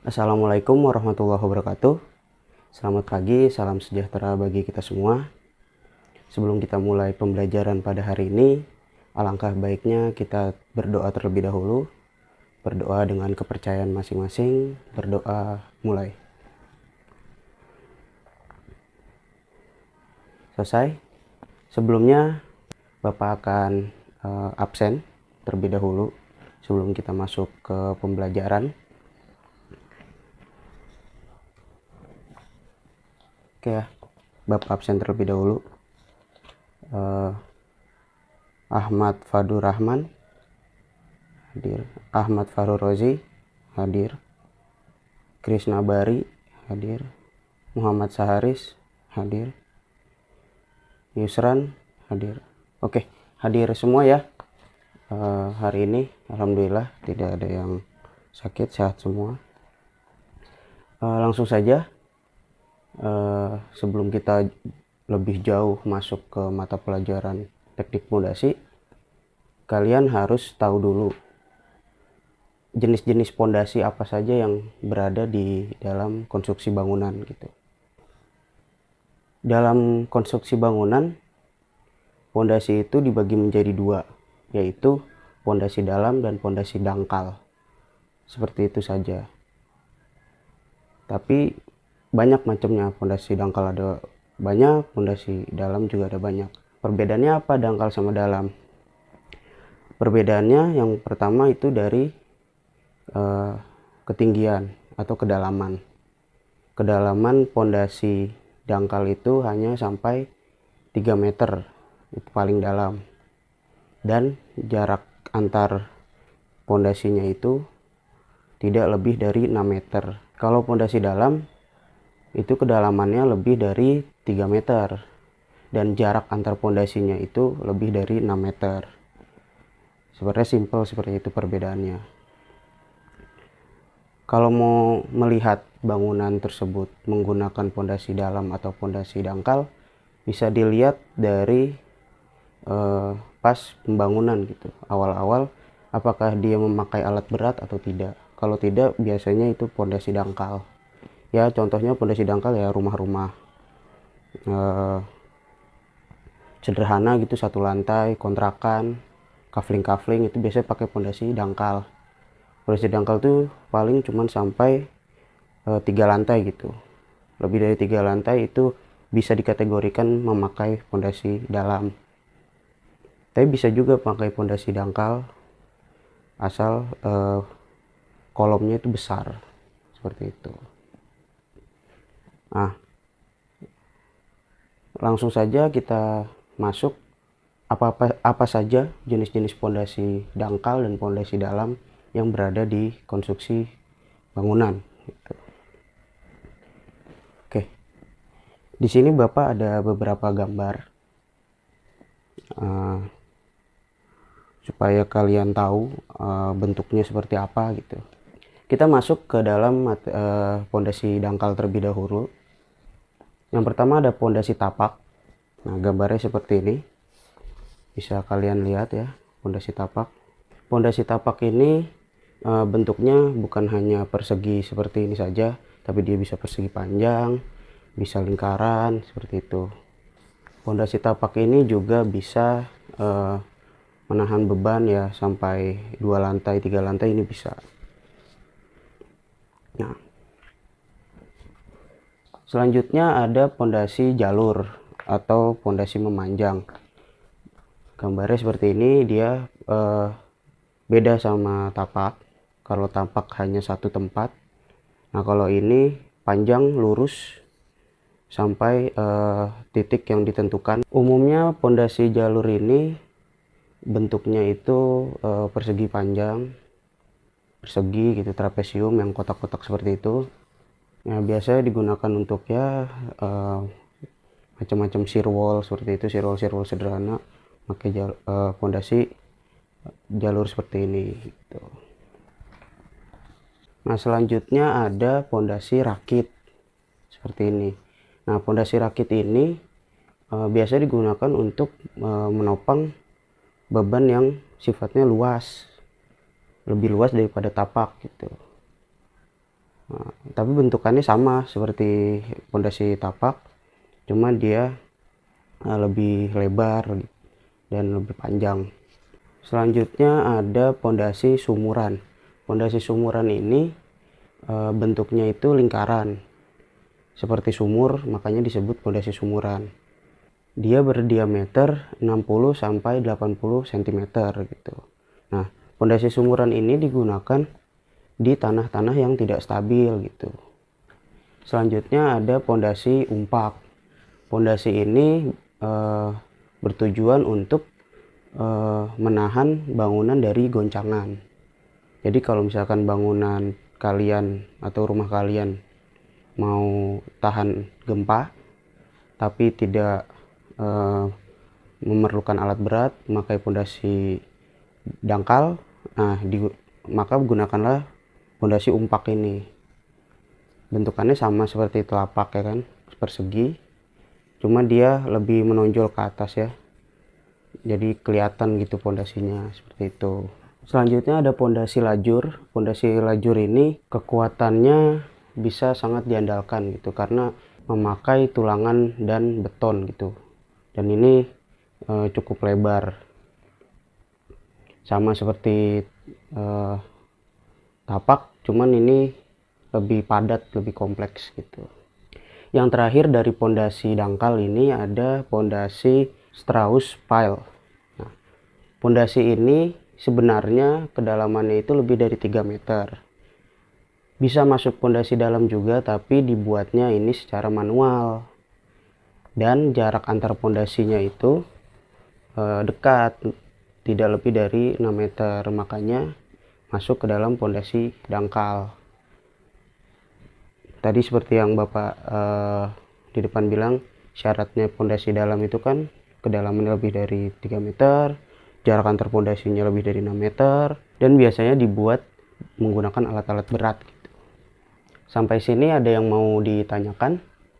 Assalamualaikum warahmatullahi wabarakatuh. Selamat pagi, salam sejahtera bagi kita semua. Sebelum kita mulai pembelajaran pada hari ini, alangkah baiknya kita berdoa terlebih dahulu. Berdoa dengan kepercayaan masing-masing. Berdoa mulai. Selesai. Sebelumnya, Bapak akan absen terlebih dahulu sebelum kita masuk ke pembelajaran. Oke ya, Bapak absen terlebih dahulu. Ahmad Fadur Rahman hadir, Ahmad Farur Rozi hadir, Krisna Bari hadir, Muhammad Saharis hadir, Yusran hadir. Oke, hadir semua ya. Hari ini alhamdulillah tidak ada yang sakit, sehat semua. Langsung saja, sebelum kita lebih jauh masuk ke mata pelajaran teknik pondasi, kalian harus tahu dulu jenis-jenis pondasi apa saja yang berada di dalam konstruksi bangunan gitu. Dalam konstruksi bangunan, pondasi itu dibagi menjadi dua, yaitu pondasi dalam dan pondasi dangkal. Seperti itu saja. Tapi banyak macamnya, pondasi dangkal ada banyak, pondasi dalam juga ada banyak. Perbedaannya apa dangkal sama dalam? Perbedaannya yang pertama itu dari ketinggian atau kedalaman. Kedalaman pondasi dangkal itu hanya sampai 3 meter, itu paling dalam. Dan jarak antar pondasinya itu tidak lebih dari 6 meter. Kalau pondasi dalam itu kedalamannya lebih dari 3 meter dan jarak antar pondasinya itu lebih dari 6 meter. Sebenarnya simpel seperti itu perbedaannya. Kalau mau melihat bangunan tersebut menggunakan pondasi dalam atau pondasi dangkal, bisa dilihat dari pas pembangunan gitu. Awal-awal apakah dia memakai alat berat atau tidak. Kalau tidak, biasanya itu pondasi dangkal. Ya, contohnya pondasi dangkal ya rumah-rumah sederhana gitu, satu lantai, kontrakan, kafling-kafling itu biasanya pakai pondasi dangkal. Pondasi dangkal tuh paling cuman sampai 3 lantai gitu. Lebih dari 3 lantai itu bisa dikategorikan memakai pondasi dalam. Tapi bisa juga pakai pondasi dangkal asal kolomnya itu besar, seperti itu. Nah, langsung saja kita masuk apa saja jenis-jenis pondasi dangkal dan pondasi dalam yang berada di konstruksi bangunan gitu. Oke, di sini Bapak ada beberapa gambar supaya kalian tahu bentuknya seperti apa gitu. Kita masuk ke dalam pondasi dangkal terlebih dahulu. Yang pertama ada pondasi tapak. Nah, gambarnya seperti ini. Bisa kalian lihat ya, pondasi tapak. Pondasi tapak ini bentuknya bukan hanya persegi seperti ini saja, tapi dia bisa persegi panjang, bisa lingkaran, seperti itu. Pondasi tapak ini juga bisa menahan beban ya, sampai 2 lantai, 3 lantai ini bisa. Nah, selanjutnya ada pondasi jalur atau pondasi memanjang. Gambarnya seperti ini, dia beda sama tapak. Kalau tapak hanya satu tempat, nah kalau ini panjang lurus sampai titik yang ditentukan. Umumnya pondasi jalur ini bentuknya itu persegi panjang, persegi gitu, trapesium yang kotak-kotak seperti itu. Nah, biasanya digunakan untuk ya macam-macam shear wall seperti itu, shear wall sederhana, pakai pondasi jalur seperti ini gitu. Nah, selanjutnya ada pondasi rakit seperti ini. Nah, pondasi rakit ini biasanya digunakan untuk menopang beban yang sifatnya luas, lebih luas daripada tapak gitu. Tapi bentukannya sama seperti pondasi tapak, cuma dia lebih lebar dan lebih panjang. Selanjutnya ada pondasi sumuran. Pondasi sumuran ini bentuknya itu lingkaran seperti sumur, makanya disebut pondasi sumuran. Dia berdiameter 60 sampai 80 cm gitu. Nah, pondasi sumuran ini digunakan di tanah-tanah yang tidak stabil gitu. Selanjutnya ada pondasi umpak. Pondasi ini bertujuan untuk menahan bangunan dari goncangan. Jadi kalau misalkan bangunan kalian atau rumah kalian mau tahan gempa tapi tidak memerlukan alat berat, memakai pondasi dangkal, maka gunakanlah pondasi umpak ini. Bentukannya sama seperti telapak ya kan, persegi, cuma dia lebih menonjol ke atas ya, jadi kelihatan gitu pondasinya seperti itu. Selanjutnya ada pondasi lajur. Pondasi lajur ini kekuatannya bisa sangat diandalkan gitu karena memakai tulangan dan beton gitu, dan ini cukup lebar sama seperti tapak, cuman ini lebih padat, lebih kompleks gitu. Yang terakhir dari pondasi dangkal ini ada pondasi Strauss pile. Nah, pondasi ini sebenarnya kedalamannya itu lebih dari 3 meter. Bisa masuk pondasi dalam juga, tapi dibuatnya ini secara manual. Dan jarak antar pondasinya itu dekat, tidak lebih dari 6 meter, makanya masuk ke dalam pondasi dangkal. Tadi seperti yang Bapak di depan bilang, syaratnya pondasi dalam itu kan kedalaman lebih dari 3 meter, jarak antar pondasinya lebih dari 6 meter, dan biasanya dibuat menggunakan alat-alat berat gitu. Sampai sini ada yang mau ditanyakan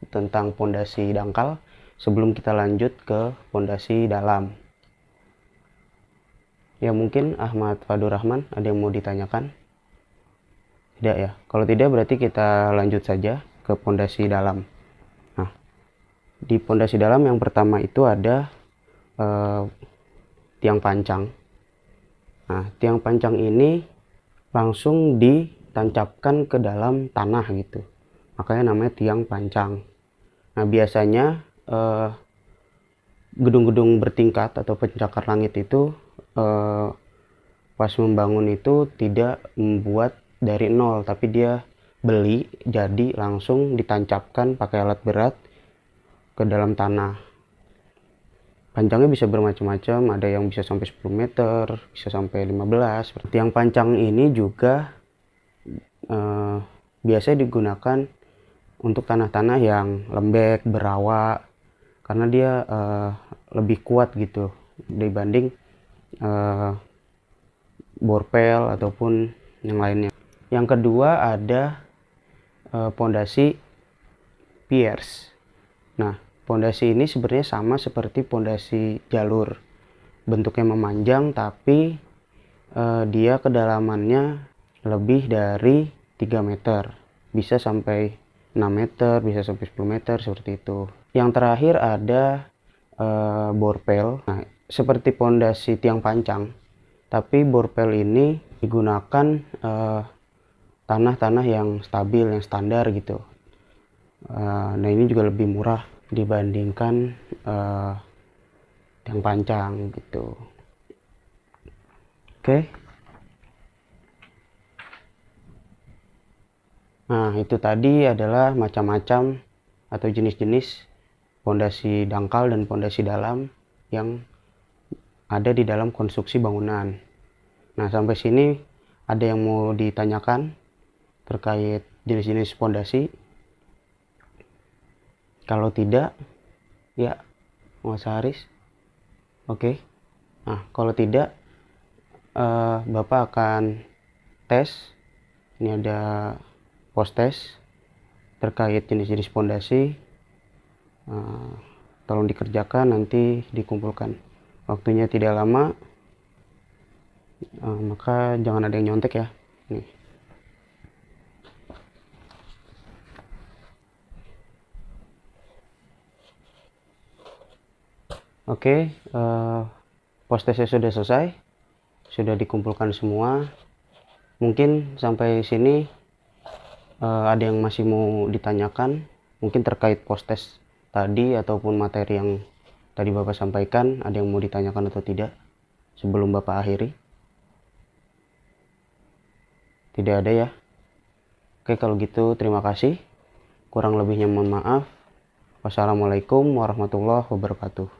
tentang pondasi dangkal sebelum kita lanjut ke pondasi dalam? Ya mungkin Ahmad Fadur Rahman ada yang mau ditanyakan? Tidak ya? Kalau tidak berarti kita lanjut saja ke pondasi dalam. Nah, di pondasi dalam yang pertama itu ada tiang pancang. Nah, tiang pancang ini langsung ditancapkan ke dalam tanah gitu. Makanya namanya tiang pancang. Nah, biasanya gedung-gedung bertingkat atau pencakar langit itu pas membangun itu tidak membuat dari nol, tapi dia beli jadi langsung ditancapkan pakai alat berat ke dalam tanah. Panjangnya bisa bermacam-macam, ada yang bisa sampai 10 meter, bisa sampai 15. Tiang pancang ini juga biasanya digunakan untuk tanah-tanah yang lembek, berawa, karena dia lebih kuat gitu dibanding borpel ataupun yang lainnya. Yang kedua ada pondasi piers. Nah, pondasi ini sebenarnya sama seperti pondasi jalur, bentuknya memanjang, tapi dia kedalamannya lebih dari 3 meter, bisa sampai 6 meter, bisa sampai 10 meter seperti itu. Yang terakhir ada borpel. Nah, seperti pondasi tiang pancang, tapi borpel ini digunakan tanah-tanah yang stabil, yang standar gitu. Nah, ini juga lebih murah dibandingkan tiang pancang gitu. Oke. Nah, itu tadi adalah macam-macam atau jenis-jenis pondasi dangkal dan pondasi dalam yang ada di dalam konstruksi bangunan. Nah, sampai sini ada yang mau ditanyakan terkait jenis-jenis pondasi? Kalau tidak, ya Mas Haris. Oke. Nah, kalau tidak, Bapak akan tes. Ini ada post test terkait jenis-jenis pondasi. Tolong dikerjakan, nanti dikumpulkan. Waktunya tidak lama, maka jangan ada yang nyontek ya. Nih. Oke, postesnya sudah selesai, sudah dikumpulkan semua. Mungkin sampai sini ada yang masih mau ditanyakan, mungkin terkait postes tadi ataupun materi yang tadi Bapak sampaikan, ada yang mau ditanyakan atau tidak sebelum Bapak akhiri? Tidak ada ya? Oke, kalau gitu terima kasih. Kurang lebihnya mohon maaf. Wassalamualaikum warahmatullahi wabarakatuh.